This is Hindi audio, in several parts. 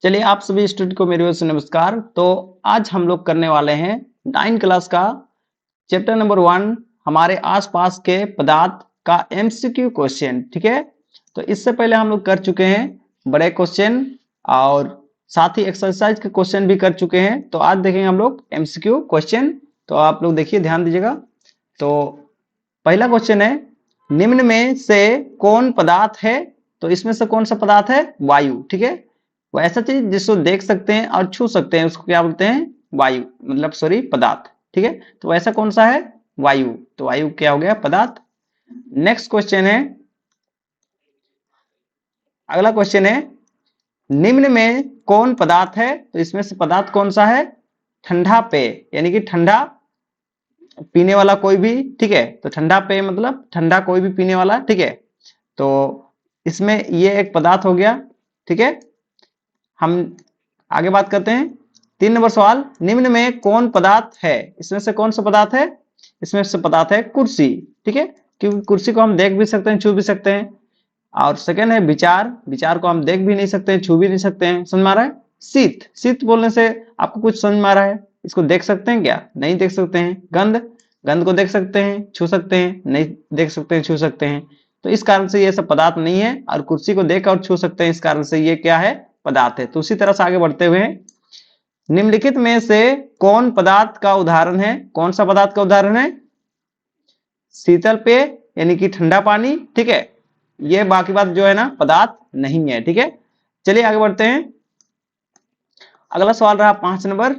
चलिए आप सभी स्टूडेंट को मेरी ओर से नमस्कार। तो आज हम लोग करने वाले हैं 9 क्लास का चैप्टर नंबर 1 हमारे आसपास के पदार्थ का एमसीक्यू क्वेश्चन। ठीक है, तो इससे पहले हम लोग कर चुके हैं बड़े क्वेश्चन और साथ ही एक्सरसाइज के क्वेश्चन भी कर चुके हैं। तो आज देखेंगे हम लोग एमसीक्यू क्वेश्चन। तो आप लोग देखिए, ध्यान दीजिएगा। तो पहला क्वेश्चन है, निम्न में से कौन पदार्थ है? तो इसमें से कौन सा पदार्थ है? वायु। ठीक है, वो ऐसा चीज जिसको देख सकते हैं और छू सकते हैं उसको क्या बोलते हैं? वायु, मतलब सॉरी पदार्थ। ठीक है, तो ऐसा कौन सा है? वायु। तो वायु क्या हो गया? पदार्थ। नेक्स्ट क्वेश्चन है, अगला क्वेश्चन है, निम्न में कौन पदार्थ है? तो इसमें से पदार्थ कौन सा है? ठंडा पेय, यानी कि ठंडा पीने वाला कोई भी। ठीक है, तो ठंडा पेय मतलब ठंडा कोई भी पीने वाला। ठीक है, तो इसमें ये एक पदार्थ हो गया। ठीक है, हम आगे बात करते हैं। 3 नंबर सवाल, निम्न में कौन पदार्थ है? इसमें से कौन सा पदार्थ है? इसमें से पदार्थ है कुर्सी। ठीक है, क्योंकि कुर्सी को हम देख भी सकते हैं, छू भी सकते हैं। और सेकंड है विचार, विचार को हम देख भी नहीं सकते हैं, छू भी नहीं सकते हैं। समझ में आ रहा है? शीत, शीत बोलने से आपको कुछ समझ में आ रहा है? इसको देख सकते हैं क्या? नहीं देख सकते हैं। गंध, गंध को देख सकते हैं, छू सकते हैं? नहीं देख सकते हैं, छू सकते हैं। तो इस कारण से ये सब पदार्थ नहीं है, और कुर्सी को देख और छू सकते हैं, इस कारण से ये क्या है? पदार्थ है। तो उसी तरह से आगे बढ़ते हुए, निम्नलिखित में से कौन पदार्थ का उदाहरण है? कौन सा पदार्थ का उदाहरण है? शीतल पेय, यानी कि ठंडा पानी। ठीक है, ये बाकी बात जो है ना पदार्थ नहीं है। ठीक है, चलिए आगे बढ़ते हैं। अगला सवाल रहा 5 नंबर,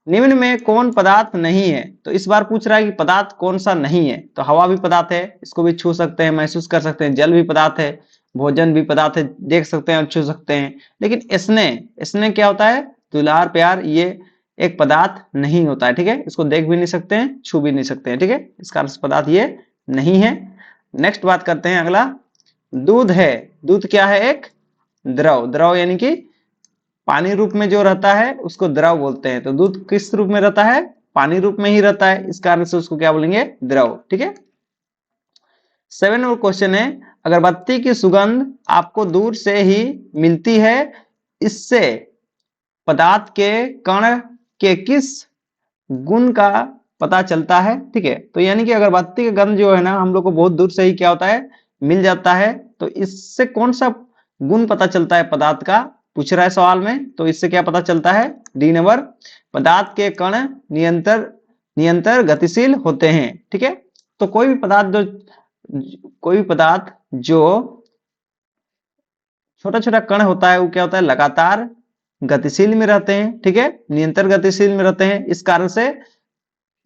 निम्न में कौन पदार्थ नहीं है? तो इस बार पूछ रहा है कि पदार्थ कौन सा नहीं है। तो हवा भी पदार्थ है, इसको भी छू सकते हैं, महसूस कर सकते हैं। जल भी पदार्थ है, भोजन भी पदार्थ है, देख सकते हैं और छू सकते हैं। लेकिन स्नेह, स्नेह क्या होता है? दुलार, प्यार, ये एक पदार्थ नहीं होता है। ठीक है, इसको देख भी नहीं सकते हैं, छू भी नहीं सकते हैं। ठीक है, इस कारण से पदार्थ ये नहीं है। नेक्स्ट बात करते हैं, अगला दूध है। दूध क्या है? एक द्रव, द्रव यानी कि पानी रूप में जो रहता है उसको द्रव बोलते हैं। तो दूध किस रूप में रहता है? पानी रूप में ही रहता है, इस कारण से उसको क्या बोलेंगे? द्रव। ठीक है, 7 नंबर क्वेश्चन है, अगरबत्ती की सुगंध आपको दूर से ही मिलती है, इससे पदार्थ के कण के किस गुण का पता चलता है? ठीक है, तो यानी कि अगरबत्ती का गंध जो है ना हम लोग को बहुत दूर से ही क्या होता है? मिल जाता है। तो इससे कौन सा गुण पता चलता है पदार्थ का? पूछ रहा है सवाल में। तो इससे क्या पता चलता है? डी नंबर, पदार्थ के कण निरंतर निरंतर गतिशील होते हैं। ठीक है, तो कोई भी पदार्थ जो छोटा छोटा कण होता है वो क्या होता है? लगातार गतिशील में रहते हैं। ठीक है, निरंतर गतिशील में रहते हैं, इस कारण से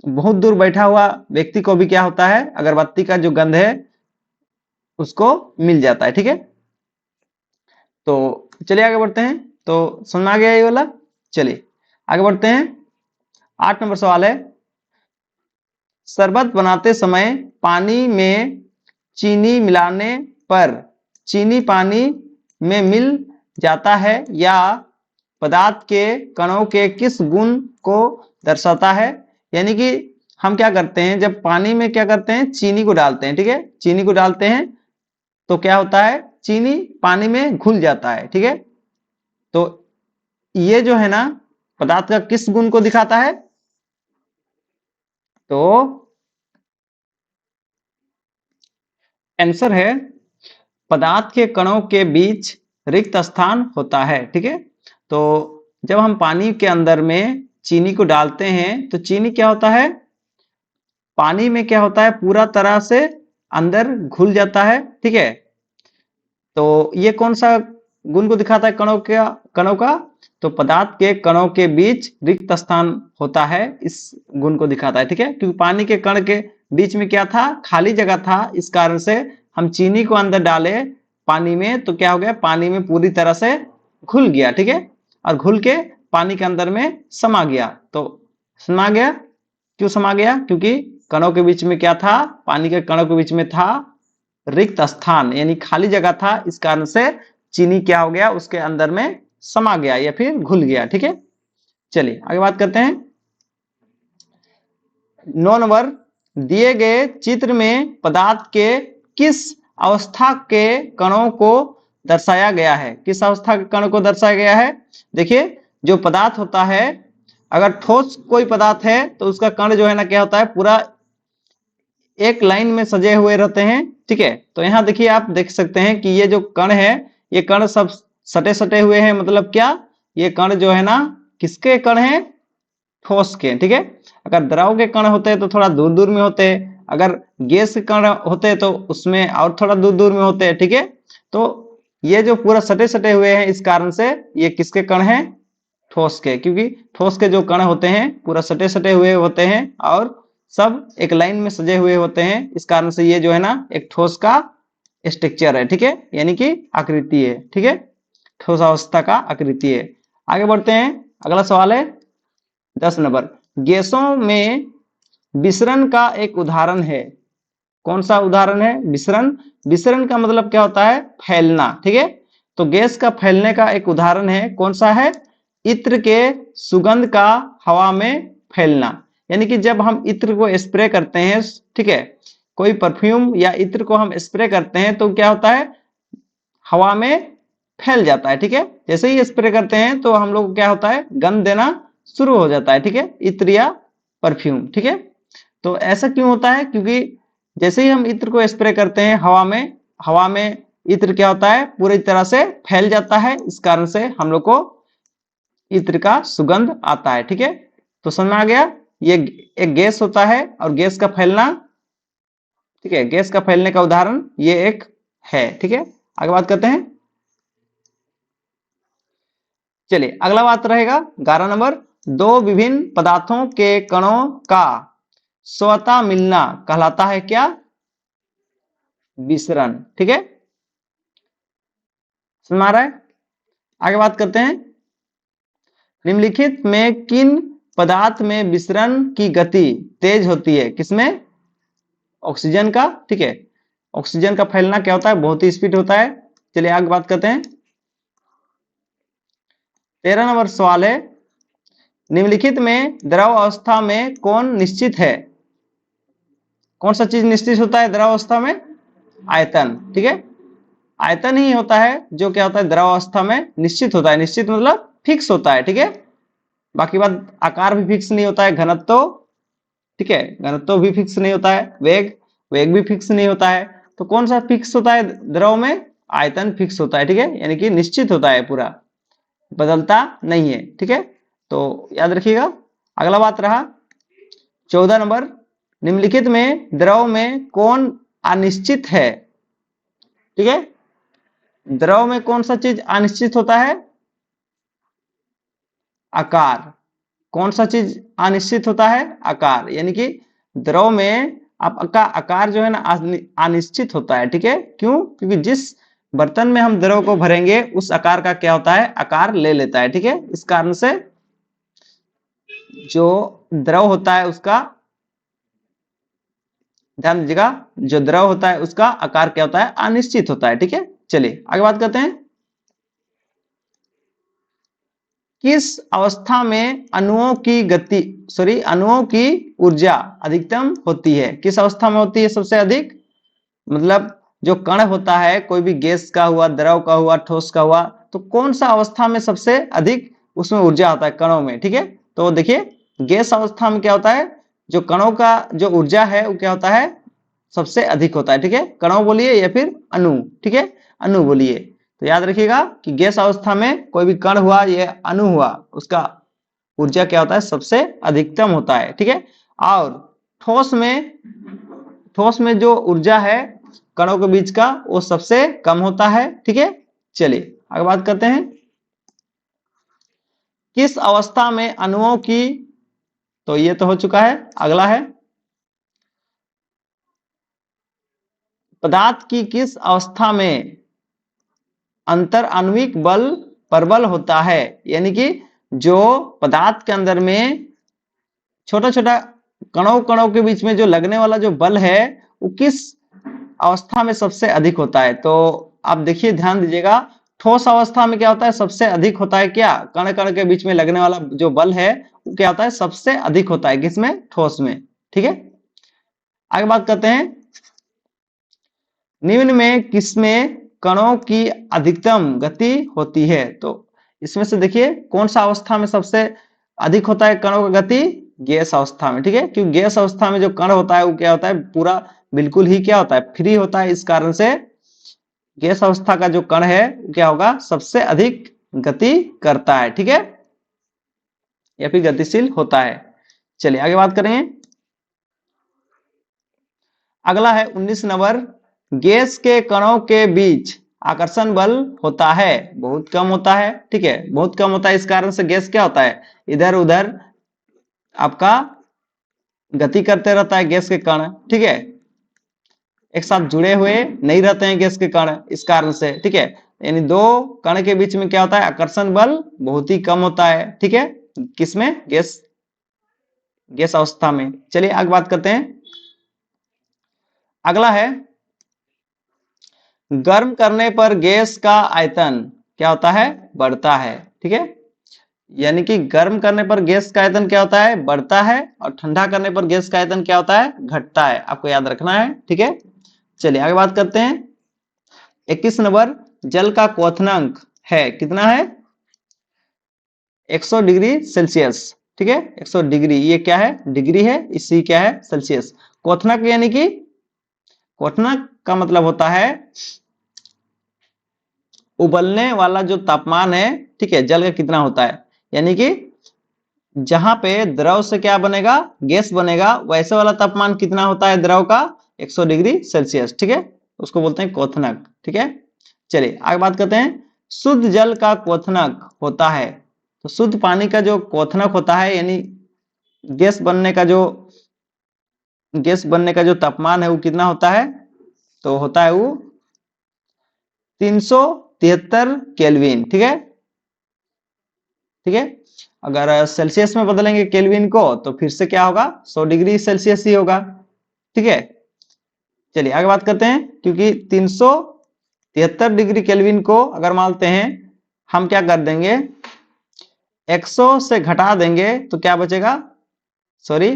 बहुत दूर बैठा हुआ व्यक्ति को भी क्या होता है? अगरबत्ती का जो गंध है उसको मिल जाता है। ठीक है, तो चलिए आगे बढ़ते हैं। तो समझ आ गया ये वाला? चलिए आगे बढ़ते हैं। 8 नंबर सवाल है, शरबत बनाते समय पानी में चीनी मिलाने पर चीनी पानी में मिल जाता है या पदार्थ के कणों के किस गुण को दर्शाता है? यानी कि हम क्या करते हैं, जब पानी में क्या करते हैं? चीनी को डालते हैं। ठीक है, चीनी को डालते हैं तो क्या होता है? चीनी पानी में घुल जाता है। ठीक है, तो ये जो है ना पदार्थ का किस गुण को दिखाता है? तो आंसर है, पदार्थ के कणों के बीच रिक्त स्थान होता है। ठीक है, तो जब हम पानी के अंदर में चीनी को डालते हैं तो चीनी क्या होता है? पानी में क्या होता है? पूरा तरह से अंदर घुल जाता है। ठीक है, तो ये कौन सा गुण को दिखाता है कणों का? तो पदार्थ के कणों के बीच रिक्त स्थान होता है, इस गुण को दिखाता है। ठीक है, क्योंकि पानी के कण के बीच में क्या था? खाली जगह था, इस कारण से हम चीनी को अंदर डाले पानी में तो क्या हो गया? पानी में पूरी तरह से घुल गया। ठीक है, और घुल के पानी के अंदर में समा गया। तो समा गया, क्यों समा गया? क्योंकि कणों के बीच में क्या था? पानी के कणों के बीच में था रिक्त स्थान, यानी खाली जगह था, इस कारण से चीनी क्या हो गया? उसके अंदर में समा गया या फिर घुल गया। ठीक है, चलिए आगे बात करते हैं। 9 नंबर, दिए गए चित्र में पदार्थ के किस अवस्था के कणों को दर्शाया गया है? किस अवस्था के कण को दर्शाया गया है? देखिए, जो पदार्थ होता है, अगर ठोस कोई पदार्थ है तो उसका कण जो है ना क्या होता है, पूरा एक लाइन में सजे हुए रहते हैं, ठीक है। तो यहाँ देखिए, आप देख सकते हैं कि ये जो कण है, ये कण सब सटे सटे हुए हैं। मतलब क्या, ये कण जो है ना किसके कण है? ठोस के, ठीक है। अगर द्रव के कण होते तो थोड़ा दूर दूर में होते, अगर गैस के कण होते तो उसमें और थोड़ा दूर दूर में होते, ठीक है। तो ये जो पूरा सटे सटे हुए हैं, इस कारण से ये किसके कण हैं? ठोस के, क्योंकि ठोस के जो कण होते हैं पूरा सटे सटे हुए होते हैं और सब एक लाइन में सजे हुए होते हैं। इस कारण से ये जो है ना एक ठोस का स्ट्रक्चर है, ठीक है, यानी कि आकृति है, ठीक है, ठोस अवस्था का आकृति है। आगे बढ़ते हैं, अगला सवाल है 10 नंबर। गैसों में विसरण का एक उदाहरण है। कौन सा उदाहरण है? विसरण। विसरण का मतलब क्या होता है? फैलना, ठीक है। तो गैस का फैलने का एक उदाहरण है, कौन सा है? इत्र के सुगंध का हवा में फैलना। यानी कि जब हम इत्र को स्प्रे करते हैं, ठीक है, कोई परफ्यूम या इत्र को हम स्प्रे करते हैं तो क्या होता है? हवा में फैल जाता है, ठीक है। जैसे ही स्प्रे करते हैं तो हम लोग क्या होता है? गंध देना शुरू हो जाता है, ठीक है, इत्र या परफ्यूम, ठीक है। तो ऐसा क्यों होता है? क्योंकि जैसे ही हम इत्र को स्प्रे करते हैं हवा में इत्र क्या होता है? पूरी तरह से फैल जाता है। इस कारण से हम लोग को इत्र का सुगंध आता है, ठीक है। तो समझ में आ गया? ये एक गैस होता है और गैस का फैलना, ठीक है, गैस का फैलने का उदाहरण ये एक है, ठीक है। आगे बात करते हैं, चलिए अगला बात रहेगा 11 नंबर। दो विभिन्न पदार्थों के कणों का स्वतः मिलना कहलाता है क्या? विसरण, ठीक है, समझ में आ रहा है? आगे बात करते हैं, निम्नलिखित में किन पदार्थ में विसरण की गति तेज होती है? किसमें? ऑक्सीजन का, ठीक है। ऑक्सीजन का फैलना क्या होता है? बहुत ही स्पीड होता है। चलिए आगे बात करते हैं, 13 नंबर सवाल है, निम्नलिखित में द्रव अवस्था में कौन निश्चित है? कौन सा चीज निश्चित होता है द्रव अवस्था में? आयतन, ठीक है। आयतन ही होता है जो क्या होता है? द्रव अवस्था में निश्चित होता है। निश्चित मतलब फिक्स होता है, ठीक है। बाकी बात, आकार भी फिक्स नहीं होता है, घनत्व तो, ठीक है, घनत्व भी फिक्स नहीं होता है, वेग भी फिक्स नहीं होता है। तो कौन सा फिक्स होता है द्रव में? आयतन फिक्स होता है, ठीक है, यानी कि निश्चित होता है, पूरा बदलता नहीं है, ठीक है। तो याद रखिएगा। अगला बात रहा 14 नंबर, निम्नलिखित में द्रव में कौन अनिश्चित है? ठीक है, द्रव में कौन सा चीज अनिश्चित होता है? आकार। कौन सा चीज अनिश्चित होता है? आकार। यानी कि द्रव में आपका आकार जो है ना अनिश्चित होता है, ठीक है। क्यों? क्योंकि जिस बर्तन में हम द्रव को भरेंगे उस आकार का क्या होता है? आकार ले लेता है, ठीक है। इस कारण से जो द्रव होता है उसका, ध्यान दीजिएगा, जो द्रव होता है उसका आकार क्या होता है? अनिश्चित होता है, ठीक है। चलिए आगे बात करते हैं, किस अवस्था में अणुओं की ऊर्जा अधिकतम होती है? किस अवस्था में होती है सबसे अधिक? मतलब जो कण होता है, कोई भी गैस का हुआ, द्रव का हुआ, ठोस का हुआ, तो कौन सा अवस्था में सबसे अधिक उसमें ऊर्जा होता है कणों में? ठीक है, तो देखिए गैस अवस्था में क्या होता है? जो कणों का जो ऊर्जा है वो क्या होता है? सबसे अधिक होता है, ठीक है। कणों बोलिए या फिर अणु, ठीक है, अणु बोलिए। तो याद रखिएगा कि गैस अवस्था में कोई भी कण हुआ या अणु हुआ, उसका ऊर्जा क्या होता है? सबसे अधिकतम होता है, ठीक है। और ठोस में जो ऊर्जा है कणों के बीच का, वो सबसे कम होता है, ठीक है। चलिए आगे बात करते हैं, किस अवस्था में अणुओं की, तो ये तो हो चुका है। अगला है पदार्थ की किस अवस्था में अंतर आणविक बल प्रबल होता है? यानी कि जो पदार्थ के अंदर में छोटा छोटा कणों के बीच में जो लगने वाला जो बल है वो किस अवस्था में सबसे अधिक होता है? तो आप देखिए, ध्यान दीजिएगा, ठोस अवस्था में क्या होता है? सबसे अधिक होता है क्या? कण कण के बीच में लगने वाला जो बल है वो क्या होता है? सबसे अधिक होता है किसमें? ठोस में, ठीक है। आगे बात करते हैं, निम्न में किसमें कणों की अधिकतम गति होती है। तो इसमें से देखिए कौन सा अवस्था में सबसे अधिक होता है कणों का गति? गैस अवस्था में, ठीक है। क्योंकि गैस अवस्था में जो कण होता है वो क्या होता है, पूरा बिल्कुल ही क्या होता है, फ्री होता है। इस कारण से गैस अवस्था का जो कण है क्या होगा, सबसे अधिक गति करता है, ठीक है, या फिर गतिशील होता है। चलिए आगे बात करेंगे। अगला है 19 नंबर, गैस के कणों के बीच आकर्षण बल होता है, बहुत कम होता है, ठीक है, बहुत कम होता है। इस कारण से गैस क्या होता है, इधर उधर आपका गति करते रहता है गैस के कण, ठीक है, एक साथ जुड़े हुए नहीं रहते हैं गैस के कण, इस कारण से, ठीक है। यानी दो कण के बीच में क्या होता है, आकर्षण बल बहुत ही कम होता है, ठीक है, किसमें, गैस अवस्था में। चलिए आगे बात करते हैं। अगला है, गर्म करने पर गैस का आयतन क्या होता है, बढ़ता है, ठीक है। यानी कि गर्म करने पर गैस का आयतन क्या होता है, बढ़ता है, और ठंडा करने पर गैस का आयतन क्या होता है, घटता है। आपको याद रखना है, ठीक है। चलिए आगे बात करते हैं। 21 नंबर, जल का क्वथनांक है, कितना है, 100 डिग्री सेल्सियस, ठीक है, 100 डिग्री, ये क्या है, डिग्री है, इसी क्या है, सेल्सियस। क्वथनांक यानी कि क्वथनांक का मतलब होता है उबलने वाला जो तापमान है, ठीक है, जल का कितना होता है। यानी कि जहां पे द्रव से क्या बनेगा, गैस बनेगा, वैसे वाला तापमान कितना होता है द्रव का, 100 डिग्री सेल्सियस, ठीक है, उसको बोलते हैं क्वथनांक, ठीक है। चलिए आगे बात करते हैं। शुद्ध जल का क्वथनांक होता है, तो शुद्ध पानी का जो क्वथनांक होता है, यानी गैस बनने का जो तापमान है वो कितना होता है, तो होता है वो 373 केल्विन, ठीक है, ठीक है। अगर सेल्सियस में बदलेंगे केल्विन को तो फिर से क्या होगा, 100 डिग्री सेल्सियस ही होगा, ठीक है। चलिए आगे बात करते हैं। क्योंकि 373 डिग्री केल्विन को अगर मानते हैं, हम क्या कर देंगे, 100 से घटा देंगे तो क्या बचेगा, सॉरी,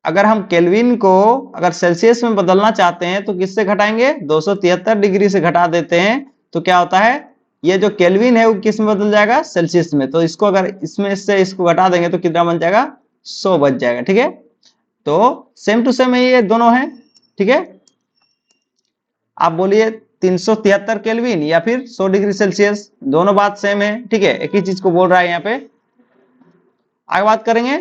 अगर हम केल्विन को अगर सेल्सियस में बदलना चाहते हैं तो किससे घटाएंगे, 273 डिग्री से घटा देते हैं, तो क्या होता है, ये जो केल्विन है वो किस में बदल जाएगा, सेल्सियस में। तो इसको अगर इसमें से इसको घटा देंगे तो कितना बन जाएगा, 100 बच जाएगा, ठीक है। तो सेम टू सेम ये दोनों है, ठीक है। आप बोलिए 373 केल्विन या फिर 100 डिग्री सेल्सियस, दोनों बात सेम है, ठीक है, एक ही चीज को बोल रहा है यहाँ पे। आगे बात करेंगे।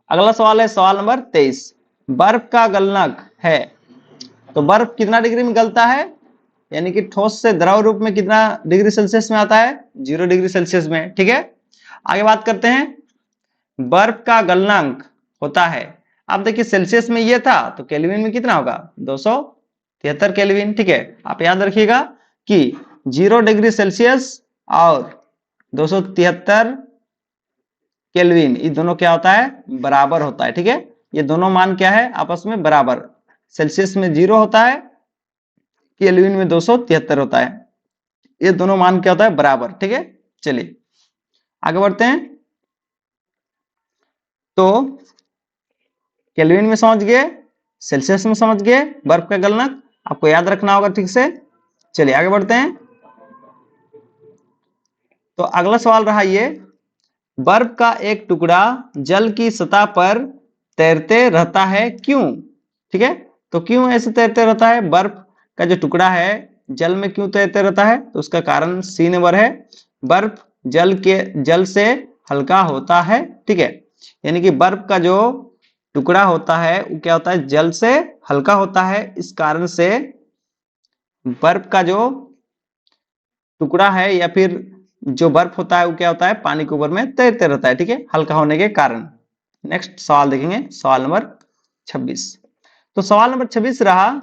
अगला सवाल है सवाल नंबर 23, बर्फ का गलनक है, तो बर्फ कितना डिग्री में गलता है, यानी कि ठोस से द्रव रूप में कितना डिग्री सेल्सियस में आता है, 0 डिग्री सेल्सियस में, ठीक है। आगे बात करते हैं, बर्फ का गलनांक होता है, आप देखिए सेल्सियस में ये था तो केल्विन में कितना होगा, 273 केल्विन, ठीक है। आप याद रखिएगा कि 0 डिग्री सेल्सियस और 273 केल्विन, ये दोनों क्या होता है, बराबर होता है, ठीक है। ये दोनों मान क्या है, आपस में बराबर, सेल्सियस में 0 होता है, केल्विन में 273 होता है, ये दोनों मान क्या होता है, बराबर, ठीक है। चलिए आगे बढ़ते हैं। तो केल्विन में समझ गए, सेल्सियस में समझ गए, बर्फ का गलनक आपको याद रखना होगा ठीक से। चलिए आगे बढ़ते हैं। तो अगला सवाल रहा ये, बर्फ का एक टुकड़ा जल की सतह पर तैरते रहता है, क्यों, ठीक है। तो क्यों ऐसे तैरते रहता है, बर्फ का जो टुकड़ा है जल में क्यों तैरते रहता है, तो उसका कारण सी नंबर है, बर्फ जल से हल्का होता है, ठीक है। यानी कि बर्फ का जो टुकड़ा होता है वो क्या होता है, जल से हल्का होता है, इस कारण से बर्फ का जो टुकड़ा है या फिर जो बर्फ होता है वो क्या होता है, पानी के ऊपर में तैरते रहता है, ठीक है, हल्का होने के कारण। नेक्स्ट सवाल देखेंगे, सवाल नंबर 26। तो सवाल नंबर 26 रहा,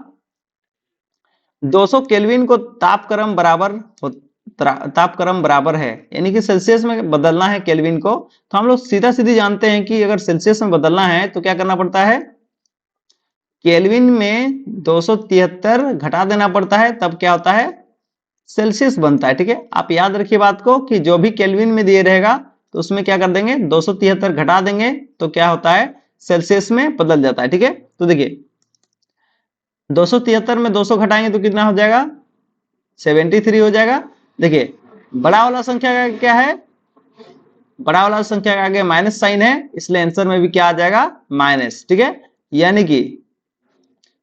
200 केल्विन को तापक्रम बराबर है, यानी कि सेल्सियस में बदलना है केल्विन को, तो हम लोग सीधा सीधी जानते हैं कि अगर सेल्सियस में बदलना है तो क्या करना पड़ता है, केल्विन में 273 घटा देना पड़ता है, तब क्या होता है, सेल्सियस बनता है, ठीक है। आप याद रखिए बात को कि जो भी केल्विन में दिए रहेगा तो उसमें क्या कर देंगे, 273 घटा देंगे तो क्या होता है, सेल्सियस में बदल जाता है, ठीक है। तो देखिए 273 में 200 घटाएंगे तो कितना हो जाएगा? 73 हो जाएगा। देखिए बड़ा वाला संख्या का क्या है, बड़ा वाला संख्या के आगे माइनस साइन है, इसलिए आंसर में भी क्या आ जाएगा? माइनस। ठीक है, यानी कि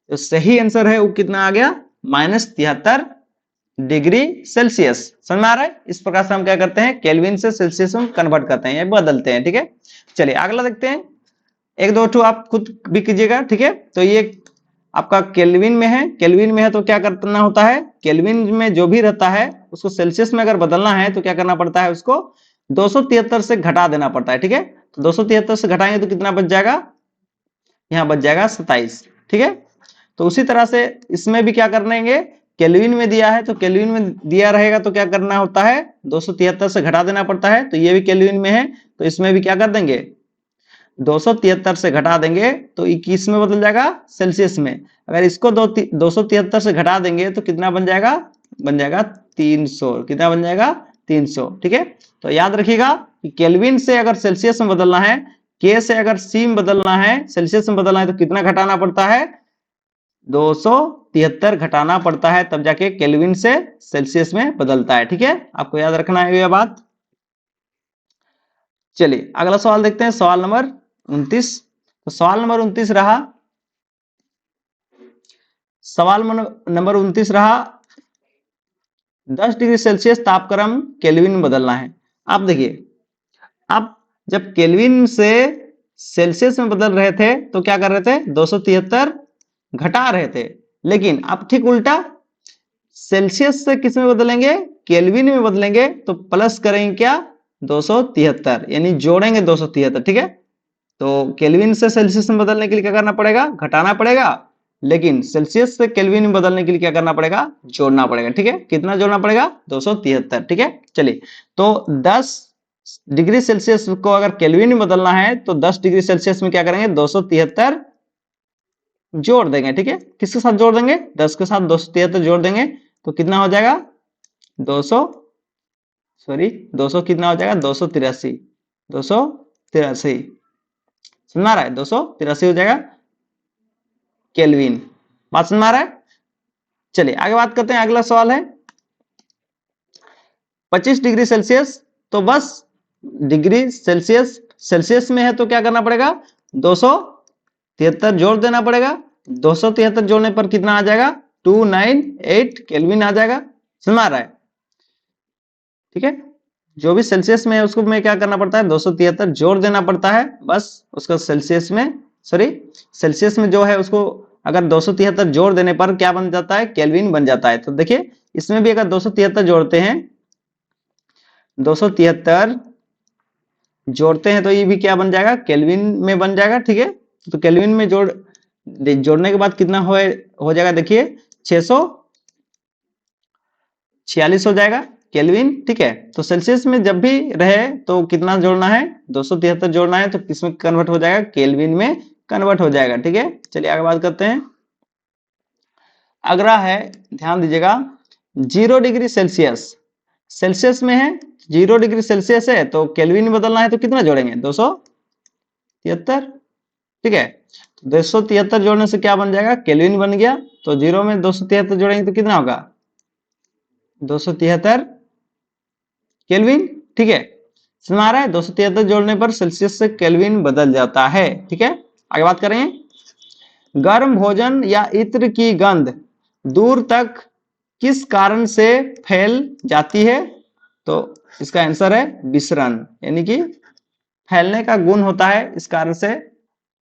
जो सही आंसर है वो कितना आ गया? -73 डिग्री सेल्सियस। समझ में आ रहा है? इस प्रकार से हम क्या करते हैं, केल्विन से सेल्सियस में कन्वर्ट करते हैं, ये बदलते हैं। ठीक है, चलिए अगला देखते हैं। एक दो ठो आप खुद भी कीजिएगा। ठीक है, तो ये आपका केल्विन में है, केल्विन में है तो क्या करना होता है, केल्विन में जो भी रहता है उसको सेल्सियस में अगर बदलना है तो क्या करना पड़ता है, उसको 273 से घटा देना पड़ता है। ठीक है, तो 273 से घटाएंगे तो कितना बच जाएगा? यहाँ बच जाएगा 27। ठीक है, तो उसी तरह से इसमें भी क्या कर लेंगे, केल्विन में दिया है तो केल्विन में दिया रहेगा तो क्या करना होता है, 273 से घटा देना पड़ता है। तो ये भी केल्विन में है तो इसमें भी क्या कर देंगे, 273 से घटा देंगे तो 21 में बदल जाएगा, सेल्सियस में। अगर इसको 273 से घटा देंगे तो कितना बन जाएगा? बन जाएगा 300। कितना बन जाएगा? 300। ठीक है, तो याद रखिएगा कि केल्विन से अगर सेल्सियस में बदलना है, के से अगर सी में बदलना है, सेल्सियस में बदलना है तो कितना घटाना पड़ता है? 273 घटाना पड़ता है, तब जाके केल्विन से सेल्सियस में बदलता है। ठीक है, आपको याद रखना है यह बात। चलिए अगला सवाल देखते हैं, सवाल नंबर 29। तो सवाल नंबर 29 रहा, सवाल नंबर 29 रहा 10 डिग्री सेल्सियस तापक्रम केल्विन में बदलना है। आप देखिए, आप जब केल्विन से सेल्सियस में बदल रहे थे तो क्या कर रहे थे, 273 घटा रहे थे, लेकिन अब ठीक उल्टा सेल्सियस से किस में बदलेंगे, केल्विन में बदलेंगे तो प्लस करेंगे क्या, 273, यानी जोड़ेंगे 273। ठीक है, तो केल्विन से सेल्सियस में बदलने के लिए क्या करना पड़ेगा, घटाना पड़ेगा, लेकिन सेल्सियस से केल्विन में बदलने के लिए क्या करना पड़ेगा, जोड़ना पड़ेगा। ठीक है, कितना जोड़ना पड़ेगा, 273। ठीक है, चलिए तो 10 डिग्री सेल्सियस को अगर केल्विन में बदलना है तो 10 डिग्री सेल्सियस में क्या करेंगे, 273 जोड़ देंगे। ठीक है, किसके साथ जोड़ देंगे, 10 के साथ 273 जोड़ देंगे तो कितना हो जाएगा, 200 कितना हो जाएगा, 283। 283 सुना रहा है, 283 हो जाएगा केल्विन। बात समझ में आ रहा है? चलिए आगे बात करते हैं। अगला सवाल है 25 डिग्री सेल्सियस। तो बस डिग्री सेल्सियस, सेल्सियस में है तो क्या करना पड़ेगा, 273 जोड़ देना पड़ेगा। 273 जोड़ने पर कितना आ जाएगा, 298 केल्विन आ जाएगा। समझ में आ रहा है? ठीक है, जो भी सेल्सियस में है उसको में क्या करना पड़ता है, 273 जोड़ देना पड़ता है, बस उसका सेल्सियस में, सॉरी सेल्सियस में जो है उसको अगर 273 जोड़ देने पर क्या बन जाता है, केल्विन बन जाता है। तो देखिए इसमें भी अगर 273 जोड़ते हैं, 273 जोड़ते हैं तो ये भी क्या बन जाएगा, केल्विन में बन जाएगा। ठीक है, तो केल्विन में जोड़ने के बाद कितना हो जाएगा, देखिए 646 हो जाएगा केल्विन। ठीक है, तो सेल्सियस में जब भी रहे तो कितना जोड़ना है, 273 जोड़ना है, तो किसमें कन्वर्ट हो जाएगा, केल्विन में कन्वर्ट हो जाएगा। ठीक है, चलिए आगे बात करते हैं। अगला है, ध्यान दीजिएगा, 0 डिग्री सेल्सियस, सेल्सियस में है, 0 डिग्री सेल्सियस है तो केल्विन में बदलना है तो कितना जोड़ेंगे, 273। ठीक है, 273 जोड़ने से क्या बन जाएगा, केल्विन बन गया। तो 0 में 273 जोड़ेंगे तो कितना होगा, 273 केल्विन। ठीक है, समझ आ रहा है, 273 जोड़ने पर सेल्सियस से केल्विन बदल जाता है। ठीक है, आगे बात करेंगे। गर्म भोजन या इत्र की गंध दूर तक किस कारण से फैल जाती है, तो इसका आंसर है विसरण, यानी कि फैलने का गुण होता है। इस कारण से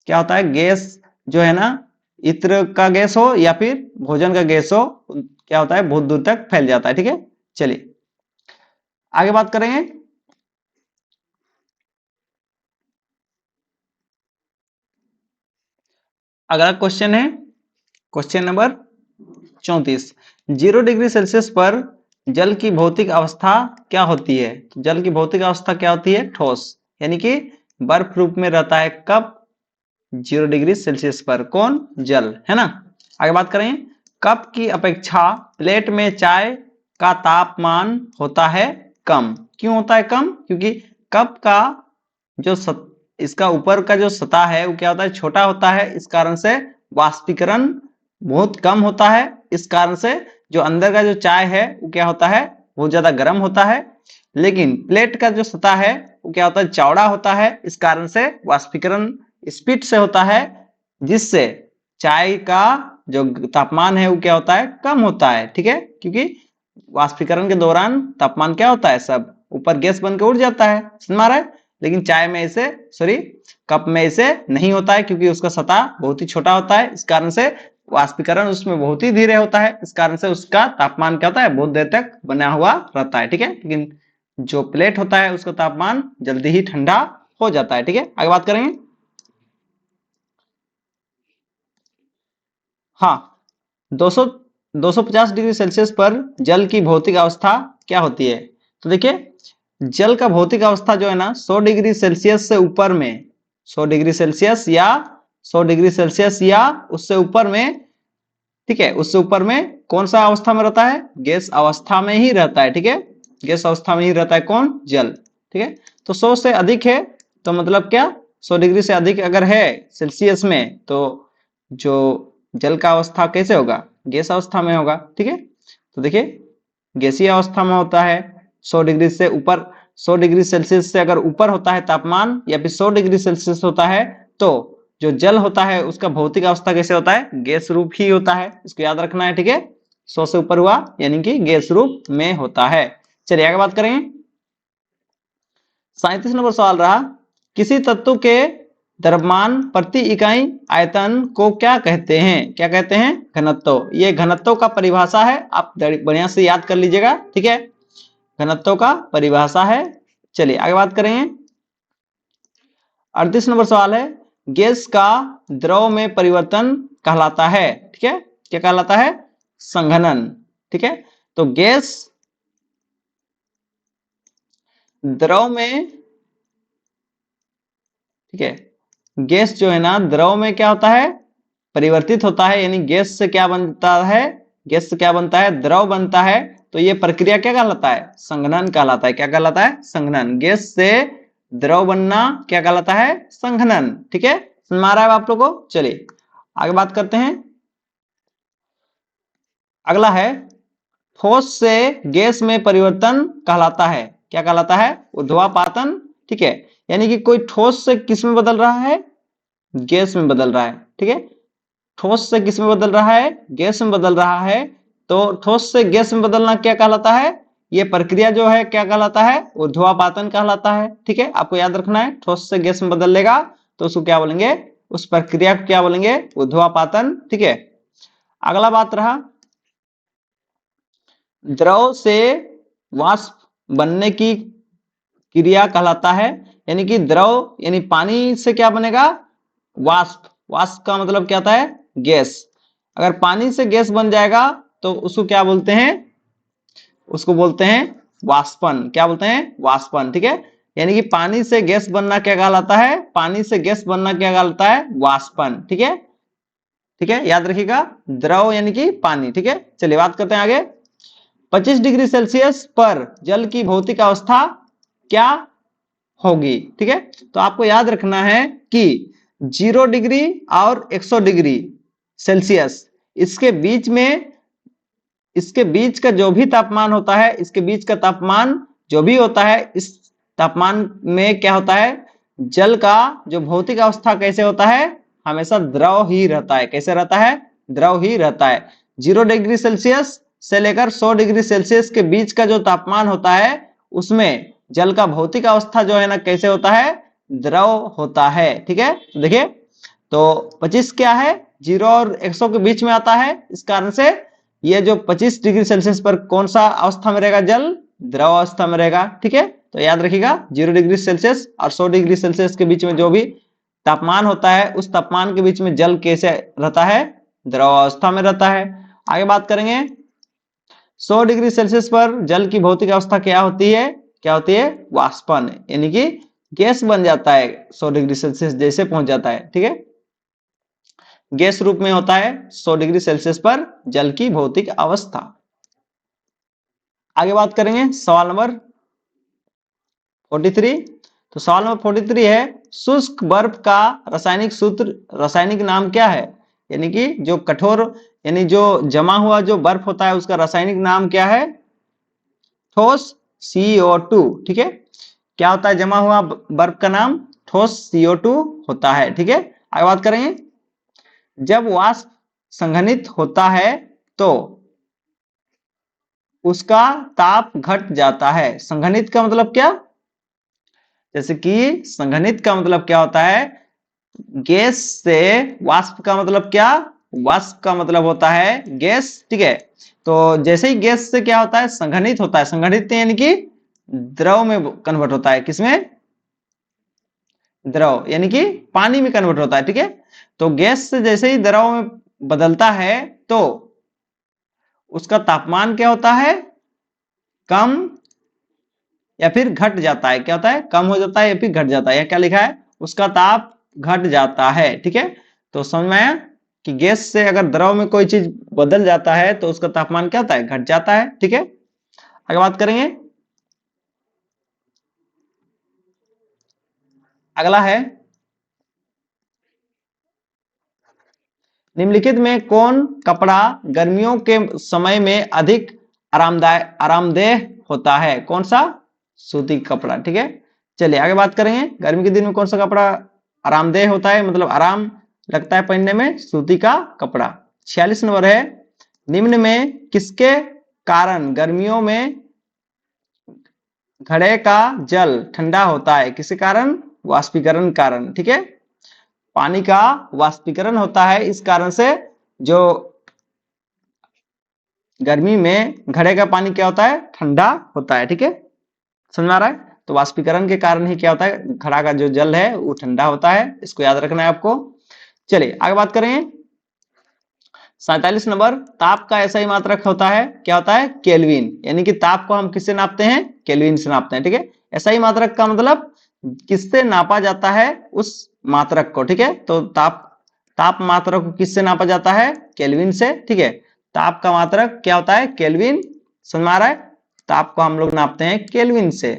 क्या होता है, गैस जो है ना, इत्र का गैस हो या फिर भोजन का गैस हो, क्या होता है, बहुत दूर तक फैल जाता है। ठीक है, चलिए आगे बात करेंगे। अगला क्वेश्चन है क्वेश्चन नंबर 34। 0 डिग्री सेल्सियस पर जल की भौतिक अवस्था क्या होती है, तो जल की भौतिक अवस्था क्या होती है, ठोस, यानी कि बर्फ रूप में रहता है। कब, 0 डिग्री सेल्सियस पर, कौन, जल, है ना। आगे बात करें, कप की अपेक्षा प्लेट में चाय का तापमान होता है कम। क्यों होता है कम, क्योंकि कप का जो इसका ऊपर का जो सतह है वो क्या होता है, छोटा होता है, इस कारण से वाष्पीकरण बहुत कम होता है। इस कारण से जो अंदर का जो चाय है वो क्या होता है, बहुत ज्यादा गर्म होता है। लेकिन प्लेट का जो सतह है वो क्या होता है, चौड़ा होता है। इस कारण से वाष्पीकरण स्पीड से होता है, जिससे चाय का जो तापमान है वो क्या होता है, कम होता है। ठीक है, क्योंकि वाष्पीकरण के दौरान तापमान क्या होता है, सब ऊपर गैस बन के उड़ जाता है, समझ में आ रहा है। लेकिन चाय में ऐसे, सॉरी कप में ऐसे नहीं होता है, क्योंकि उसका सतह बहुत ही छोटा होता है। इस कारण से वाष्पीकरण उसमें बहुत ही धीरे होता है। इस कारण से उसका तापमान क्या होता है, बहुत देर तक बना हुआ रहता है। ठीक है, लेकिन जो प्लेट होता है उसका तापमान जल्दी ही ठंडा हो जाता है। ठीक है, आगे बात करेंगे। हाँ, 200 250 डिग्री सेल्सियस पर जल की भौतिक अवस्था क्या होती है? तो देखिए, जल का भौतिक अवस्था जो है ना, 100 डिग्री सेल्सियस से ऊपर में, 100 डिग्री सेल्सियस या 100 डिग्री सेल्सियस या उससे ऊपर में, ठीक है, उससे ऊपर में कौन सा अवस्था में रहता है, गैस अवस्था में ही रहता है। ठीक है, गैस अवस्था में ही रहता है कौन, जल। ठीक है, तो 100 से अधिक है तो मतलब क्या, 100 डिग्री से अधिक अगर है सेल्सियस में, तो जो जल का अवस्था कैसे होगा, गैस अवस्था में होगा। ठीक है, तो देखिए गैसीय अवस्था में होता है। 100 डिग्री से ऊपर, 100 डिग्री सेल्सियस से अगर ऊपर होता है तापमान, या फिर 100 डिग्री सेल्सियस होता है, तो जो जल होता है उसका भौतिक अवस्था कैसे होता है, गैस रूप ही होता है। इसको याद रखना है। ठीक है, 100 से ऊपर हुआ यानी कि गैस रूप में होता है। चलिए आगे बात करेंगे। 37 नंबर सवाल रहा, किसी तत्व के द्रव्यमान प्रति इकाई आयतन को क्या कहते हैं? क्या कहते हैं? घनत्व। ये घनत्व का परिभाषा है, आप बढ़िया से याद कर लीजिएगा। ठीक है, घनत्व का परिभाषा है। चलिए आगे बात करेंगे। 38 नंबर सवाल है, गैस का द्रव में परिवर्तन कहलाता है। ठीक है, क्या कहलाता है? संघनन। ठीक है, तो गैस द्रव में, ठीक है, गैस जो है ना द्रव में क्या होता है, परिवर्तित होता है। यानी गैस से क्या बनता है, गैस से क्या बनता है, द्रव बनता है। तो ये प्रक्रिया क्या कहलाता है, संघनन कहलाता है। क्या कहलाता है? संघनन। गैस से द्रव बनना क्या कहलाता है, संघनन। ठीक है, समझ में आ रहा है आप लोगों को। चलिए आगे बात करते हैं। अगला है, ठोस से गैस में परिवर्तन कहलाता है। क्या कहलाता है? ऊर्ध्वापातन। ठीक है, यानी कि कोई ठोस से किस में बदल रहा है, गैस में बदल रहा है। ठीक है, ठोस से किस में बदल रहा है, गैस में बदल रहा है। तो ठोस से गैस में बदलना क्या कहलाता है, ये प्रक्रिया जो है क्या कहलाता है, ऊर्ध्वापातन कहलाता है। ठीक है, आपको याद रखना है, ठोस से गैस में बदल लेगा तो उसको क्या बोलेंगे, उस प्रक्रिया को क्या बोलेंगे, ऊर्ध्वापातन। ठीक है, अगला बात रहा, द्रव से वाष्प बनने की क्रिया कहलाता है। यानी कि द्रव यानी पानी से क्या बनेगा, वाष्प। वाष्प का मतलब क्या होता है, गैस। अगर पानी से गैस बन जाएगा तो उसको क्या बोलते हैं, उसको बोलते हैं वाष्पन। क्या बोलते हैं, वाष्पन। ठीक है, यानी कि पानी से गैस बनना क्या कहलाता है, पानी से गैस बनना क्या कहलाता है, वाष्पन। ठीक है, ठीक है, याद रखिएगा, द्रव यानी कि पानी। ठीक है, चलिए बात करते हैं आगे। 25 डिग्री सेल्सियस पर जल की भौतिक अवस्था क्या होगी? ठीक है, तो आपको याद रखना है कि 0 डिग्री और 100 डिग्री सेल्सियस, इसके बीच में, इसके बीच का जो भी तापमान होता है, इसके बीच का तापमान जो भी होता है, इस तापमान में क्या होता है, जल का जो भौतिक अवस्था कैसे होता है, हमेशा द्रव ही रहता है। कैसे रहता है, द्रव ही रहता है। 0 डिग्री सेल्सियस से लेकर 100 डिग्री सेल्सियस के बीच का जो तापमान होता है, उसमें जल का भौतिक अवस्था जो है ना कैसे होता है, द्रव होता है। ठीक है, देखिए, तो 25 क्या है, 0 और 100 के बीच में आता है। इस कारण से ये जो 25 डिग्री सेल्सियस पर कौन सा अवस्था में रहेगा, जल द्रव अवस्था में रहेगा। ठीक है, तो याद रखिएगा, 0 डिग्री सेल्सियस और 100 डिग्री सेल्सियस के बीच में जो भी तापमान होता है, उस तापमान के बीच में जल कैसे रहता है, द्रव अवस्था में रहता है। आगे बात करेंगे, 100 डिग्री सेल्सियस पर जल की भौतिक अवस्था क्या होती है, क्या होती है, वाष्पन। यानी कि गैस बन जाता है 100 डिग्री सेल्सियस जैसे पहुंच जाता है। ठीक है, गैस रूप में होता है 100 डिग्री सेल्सियस पर जल की भौतिक अवस्था। आगे बात करेंगे सवाल नंबर 43। तो सवाल नंबर 43 है, शुष्क बर्फ का रासायनिक सूत्र, रासायनिक नाम क्या है? यानी कि जो कठोर यानी जो जमा हुआ जो बर्फ होता है उसका रासायनिक नाम क्या है? ठोस CO2। ठीक है, क्या होता है जमा हुआ बर्फ का नाम? ठोस CO2 होता है। ठीक है, आगे बात करेंगे। जब वाष्प संघनित होता है तो उसका ताप घट जाता है। संघनित का मतलब क्या? जैसे कि संघनित का मतलब क्या होता है? गैस से वाष्प का मतलब क्या? वाष्प का मतलब होता है गैस। ठीक है, तो जैसे ही गैस से क्या होता है? संघनित होता है। संघनित यानी कि द्रव में कन्वर्ट होता है। किसमें? द्रव यानी कि पानी में कन्वर्ट होता है। ठीक है, तो गैस से जैसे ही द्रव में बदलता है तो उसका तापमान क्या होता है? कम या फिर घट जाता है। क्या होता है? कम हो जाता है या फिर घट जाता है। यह क्या लिखा है? उसका ताप घट जाता है। ठीक है, तो समझ में आया कि गैस से अगर द्रव में कोई चीज बदल जाता है तो उसका तापमान क्या होता है? घट जाता है। ठीक है, आगे बात करेंगे। अगला है, निम्नलिखित में कौन कपड़ा गर्मियों के समय में अधिक आरामदेह होता है? कौन सा? सूती कपड़ा। ठीक है, चलिए आगे बात करेंगे। गर्मी के दिन में कौन सा कपड़ा आरामदेह होता है, मतलब आराम लगता है पहनने में? सूती का कपड़ा। 46 नंबर है, निम्न में किसके कारण गर्मियों में घड़े का जल ठंडा होता है? किसके कारण? वाष्पीकरण कारण। ठीक है, पानी का वाष्पीकरण होता है, इस कारण से जो गर्मी में घड़े का पानी क्या होता है? ठंडा होता है। ठीक है, समझ में आ रहा है? तो वाष्पीकरण के कारण ही क्या होता है? घड़ा का जो जल है वो ठंडा होता है। इसको याद रखना है आपको। चलिए आगे बात करेंगे। 47 नंबर, ताप का ऐसा ही मात्रक होता है, क्या होता है? केल्विन। यानी कि ताप को हम किससे नापते हैं? केल्विन से नापते हैं। ठीक है, ऐसा ही मात्रक का मतलब किससे नापा जाता है? उस मात्रक को। ठीक है, तो ताप मात्रक को किससे नापा जाता है? केल्विन से। ठीक है, ताप का मात्रक क्या होता है? केल्विन। समझ में आ रहा है? ताप को हम लोग नापते हैं केल्विन से,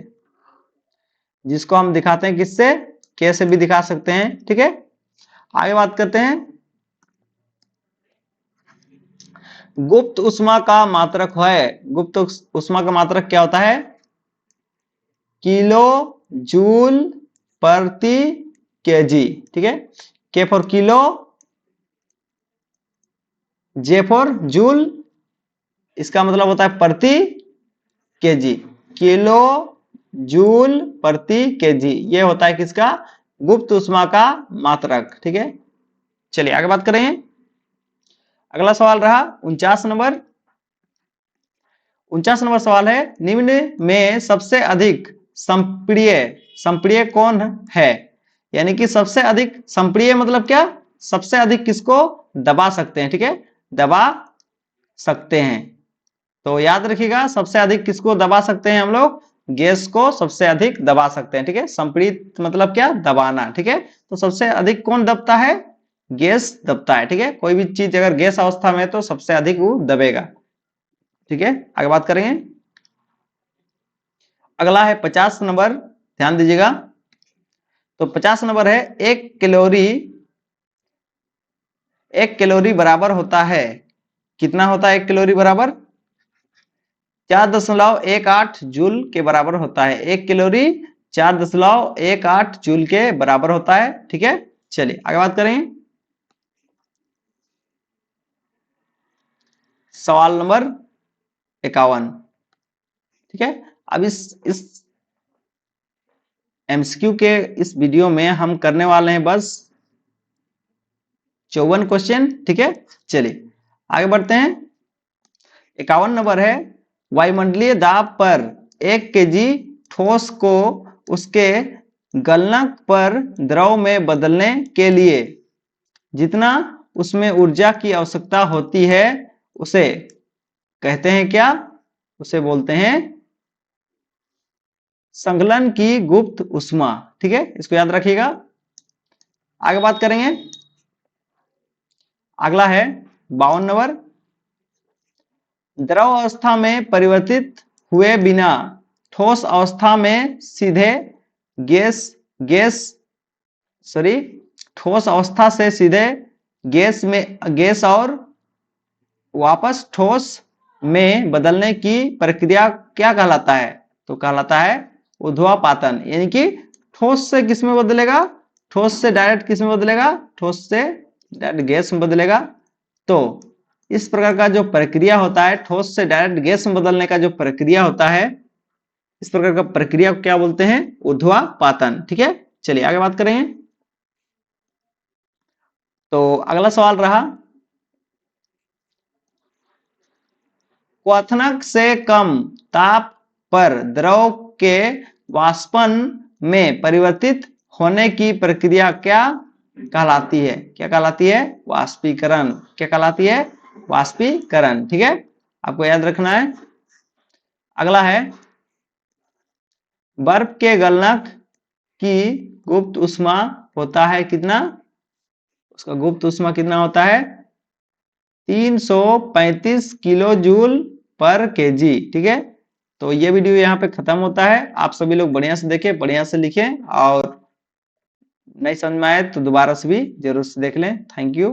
जिसको हम दिखाते हैं किससे? के से भी दिखा सकते हैं। ठीक है, आगे बात करते हैं। गुप्त उष्मा का मात्रक है। गुप्त उष्मा का मात्रक क्या होता है? किलो जूल प्रति केजी। ठीक है, के for kilo, J for joule, इसका मतलब होता है प्रति केजी। किलो जूल प्रति केजी, ये होता है किसका? गुप्त उष्मा का मात्रक। ठीक है, चलिए आगे बात करें। अगला सवाल रहा 49 नंबर। 49 नंबर सवाल है, निम्न में सबसे अधिक संप्रिय संप्रिय कौन है? यानी कि सबसे अधिक संप्रिय मतलब क्या? सबसे अधिक किसको दबा सकते हैं? ठीक है, दबा सकते हैं। तो याद रखिएगा, सबसे अधिक किसको दबा सकते हैं हम लोग? गैस को सबसे अधिक दबा सकते हैं। ठीक है, संपीड़ित मतलब क्या? दबाना। ठीक है, तो सबसे अधिक कौन दबता है? गैस दबता है। ठीक है, कोई भी चीज अगर गैस अवस्था में है तो सबसे अधिक वो दबेगा। ठीक है, आगे बात करेंगे। अगला है 50 नंबर, ध्यान दीजिएगा। तो 50 नंबर है, एक कैलोरी बराबर होता है, कितना होता है? 1 कैलोरी बराबर 4.18 जूल के बराबर होता है। 1 कैलोरी 4.18 जूल के बराबर होता है। ठीक है, चलिए आगे बात करें। सवाल नंबर 51। ठीक है, अब इस एमसीक्यू के इस वीडियो में हम करने वाले हैं बस 54 क्वेश्चन। ठीक है, चलिए आगे बढ़ते हैं। 51 नंबर है, वायुमंडलीय दाब पर 1 केजी ठोस को उसके गलनक पर द्रव में बदलने के लिए जितना उसमें ऊर्जा की आवश्यकता होती है उसे कहते हैं क्या? उसे बोलते हैं संकलन की गुप्त उष्मा। ठीक है, इसको याद रखिएगा। आगे बात करेंगे। अगला है 52 नंबर, द्रव अवस्था में परिवर्तित हुए बिना ठोस अवस्था में सीधे गैस गैस सॉरी ठोस अवस्था से सीधे गैस और वापस ठोस में बदलने की प्रक्रिया क्या कहलाता है? तो कहलाता है ऊर्ध्वापातन। यानी कि ठोस से किस में बदलेगा? ठोस से डायरेक्ट किस में बदलेगा? ठोस से डायरेक्ट गैस में बदलेगा। तो इस प्रकार का जो प्रक्रिया होता है, ठोस से डायरेक्ट गैस में बदलने का जो प्रक्रिया होता है, इस प्रकार का प्रक्रिया को क्या बोलते हैं? ऊर्ध्वापातन। ठीक है, चलिए आगे बात करेंगे। तो अगला सवाल रहा, क्वथनक से कम ताप पर द्रव के वाष्पन में परिवर्तित होने की प्रक्रिया क्या कहलाती है? क्या कहलाती है? वाष्पीकरण। क्या कहलाती है? वाष्पीकरण। ठीक है, आपको याद रखना है। अगला है, बर्फ के गलनक की गुप्त ऊष्मा होता है कितना? उसका गुप्त ऊष्मा कितना होता है? 335 किलो जूल पर केजी। ठीक है, तो ये वीडियो यहाँ पे खत्म होता है। आप सभी लोग बढ़िया से देखें, बढ़िया से लिखें, और नहीं समझ में आए तो दोबारा से भी जरूर से देख लें। Thank you.